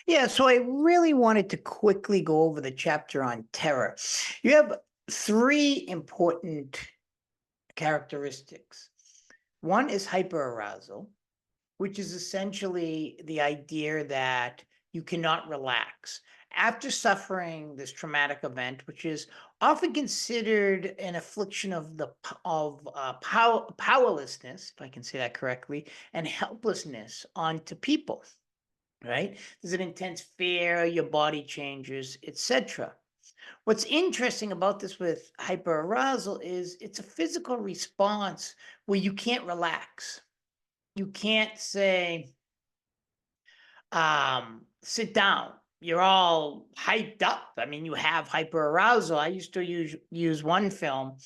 Yeah, so I really wanted to quickly go over the chapter on terror. You have three important characteristics. One is hyperarousal, which is essentially the idea that you cannot relax. After suffering this traumatic event, which is often considered an affliction of powerlessness, if I can say that correctly, and helplessness onto people, right? There's an intense fear, your body changes, etc. What's interesting about this with hyperarousal is it's a physical response where you can't relax. You can't say, sit down. You're all hyped up. I mean, you have hyperarousal. I used to use one film,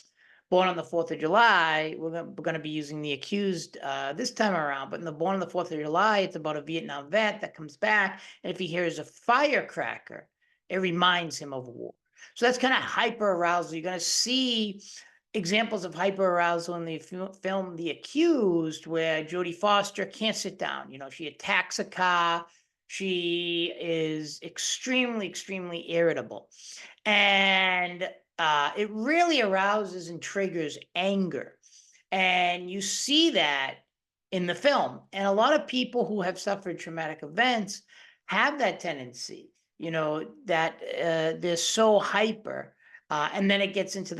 Born on the Fourth of July. We're gonna be using The Accused this time around, but in the Born on the Fourth of July, it's about a Vietnam vet that comes back, and if he hears a firecracker, it reminds him of war. So that's kind of hyperarousal. You're gonna see examples of hyperarousal in the film The Accused, where Jodie Foster can't sit down. You know, she attacks a car. She is extremely, extremely irritable. And it really arouses and triggers anger. And you see that in the film. And a lot of people who have suffered traumatic events have that tendency, you know, that they're so hyper. And then it gets into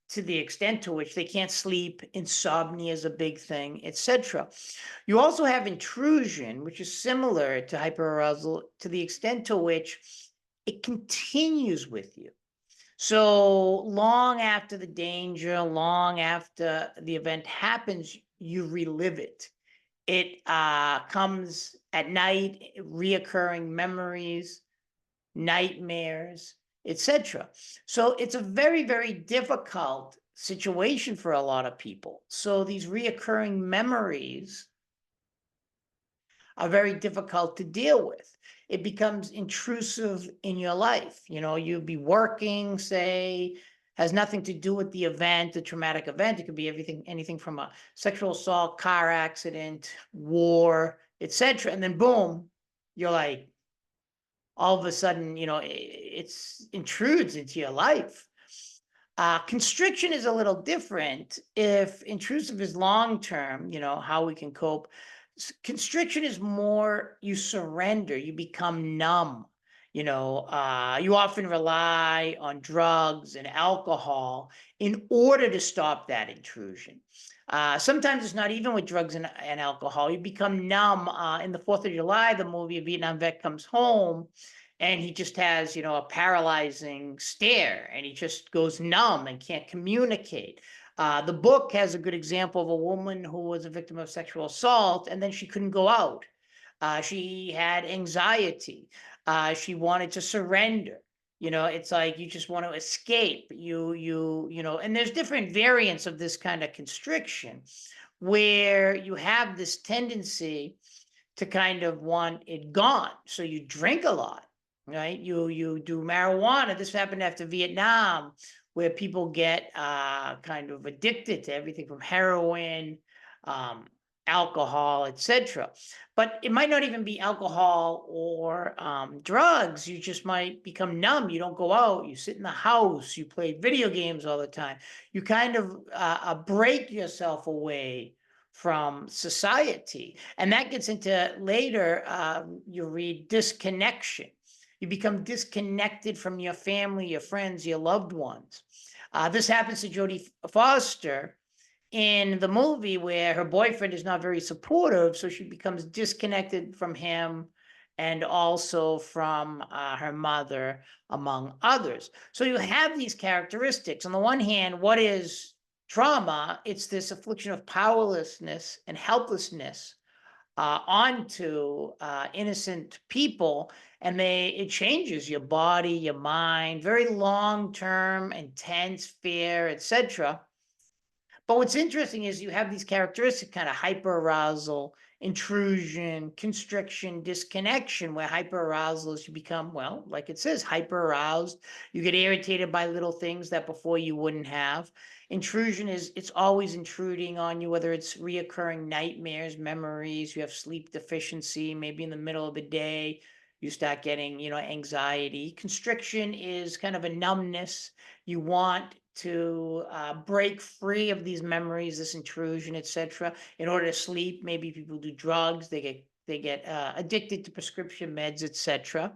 to the extent to which they can't sleep, insomnia is a big thing, etc. You also have intrusion, which is similar to hyperarousal to the extent to which it continues with you. So long after the danger, long after the event happens, you relive it. It comes at night, reoccurring memories, nightmares, etc. So it's a very, very difficult situation for a lot of people. So these reoccurring memories are very difficult to deal with. It becomes intrusive in your life. You know, you'd be working, say, has nothing to do with the event, the traumatic event. It could be anything from a sexual assault, car accident, war, etc. And then boom, you're like, all of a sudden, you know, it's intrudes into your life. Constriction is a little different. If intrusive is long term, you know, how we can cope. Constriction is more you surrender, you become numb. You know, you often rely on drugs and alcohol in order to stop that intrusion. Sometimes it's not even with drugs and alcohol. You become numb. In the 4th of July, the movie, a Vietnam vet comes home and he just has, you know, a paralyzing stare and he just goes numb and can't communicate. The book has a good example of a woman who was a victim of sexual assault and then she couldn't go out. She had anxiety. She wanted to surrender. You know, it's like you just want to escape. You know, and there's different variants of this kind of constriction where you have this tendency to kind of want it gone. So you drink a lot, right? You do marijuana. This happened after Vietnam, where people get kind of addicted to everything from heroin, um, alcohol, etc. But it might not even be alcohol or drugs. You just might become numb. You don't go out. You sit in the house. You play video games all the time. You kind of break yourself away from society. And that gets into later, you read disconnection. You become disconnected from your family, your friends, your loved ones. This happens to Jodie Foster in the movie where her boyfriend is not very supportive, so she becomes disconnected from him and also from her mother, among others. So you have these characteristics. On the one hand, what is trauma? It's this affliction of powerlessness and helplessness onto innocent people, and it changes your body, your mind, very long term, intense fear, etc. But what's interesting is you have these characteristics, kind of hyperarousal intrusion, constriction, disconnection, where hyperarousal is you become, well, like it says, hyperaroused. You get irritated by little things that before you wouldn't have. Intrusion is it's always intruding on you, whether it's reoccurring nightmares, memories, you have sleep deficiency, maybe in the middle of the day, you start getting, anxiety. Constriction is kind of a numbness. You want to break free of these memories, this intrusion, etc. In order to sleep, maybe people do drugs, they get addicted to prescription meds, etc.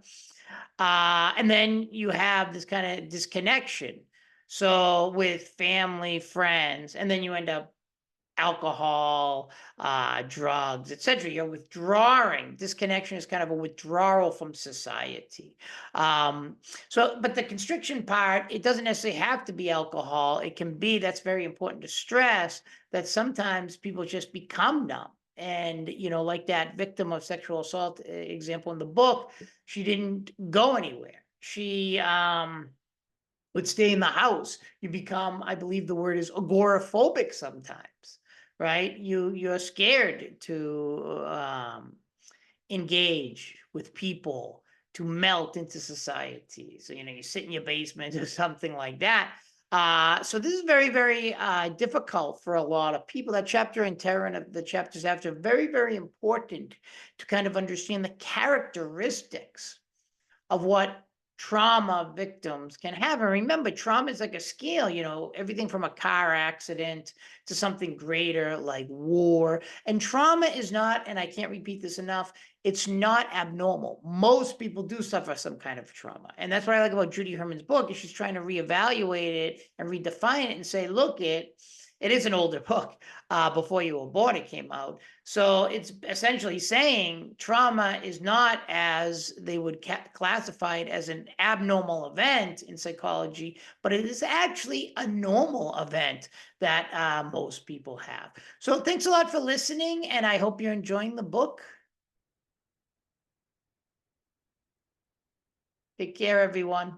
And then you have this kind of disconnection. So with family, friends, and then you end up alcohol, drugs, etc. You're withdrawing. Disconnection is kind of a withdrawal from society. But the constriction part, it doesn't necessarily have to be alcohol. It can be, that's very important to stress, that sometimes people just become numb. And, like that victim of sexual assault example in the book, she didn't go anywhere. She would stay in the house. You become, I believe the word is agoraphobic sometimes, right? You're scared to engage with people, to melt into society. So, you sit in your basement or something like that. So this is very, very difficult for a lot of people. That chapter in Terror and the chapters after, very, very important to kind of understand the characteristics of what trauma victims can have. And remember, trauma is like a scale, everything from a car accident to something greater like war. And trauma is not, and I can't repeat this enough, it's not abnormal. Most people do suffer some kind of trauma. And that's what I like about Judy Herman's book, is she's trying to reevaluate it and redefine it and say, look, it is an older book. Before You Were Born, it came out. So it's essentially saying trauma is not, as they would classify it, as an abnormal event in psychology, but it is actually a normal event that most people have. So thanks a lot for listening, and I hope you're enjoying the book. Take care, everyone.